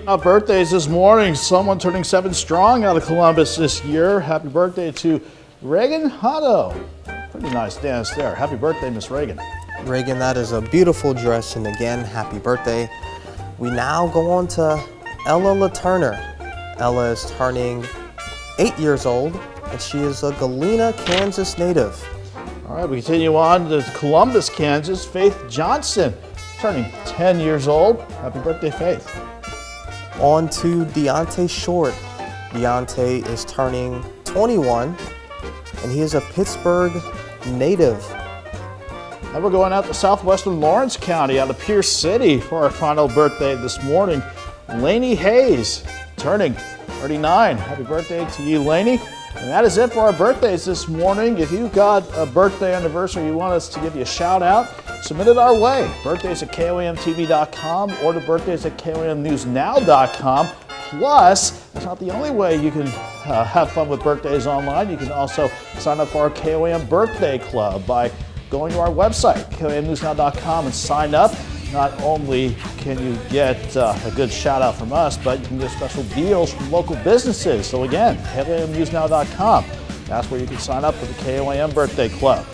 Birthdays this morning. Someone turning 7 strong out of Columbus this year. Happy birthday to Reagan Hutto. Pretty nice dance there. Happy birthday, Miss Reagan. Reagan, that is a beautiful dress, and again, happy birthday. We now go on to Ella LaTurner. Ella is turning 8 years old, and she is a Galena, Kansas native. All right, we continue on to Columbus, Kansas. Faith Johnson, turning 10 years old. Happy birthday, Faith. On to Deontay Short. Deontay is turning 21, and he is a Pittsburgh native. And we're going out to southwestern Lawrence County, out of Pierce City, for our final birthday this morning. Lainey Hayes, turning 39. Happy birthday to you, Lainey. And that is it for our birthdays this morning. If you've got a birthday anniversary you want us to give you a shout out, submit it our way. Birthdays at KOAMTV.com or to birthdays at KOAMNewsNow.com. Plus, that's not the only way you can have fun with birthdays online. You can also sign up for our KOAM Birthday Club by going to our website, KOAMNewsNow.com, and sign up. Not only can you get a good shout out from us, but you can get special deals from local businesses. So again, KOAMNewsNow.com. That's where you can sign up for the KOAM Birthday Club.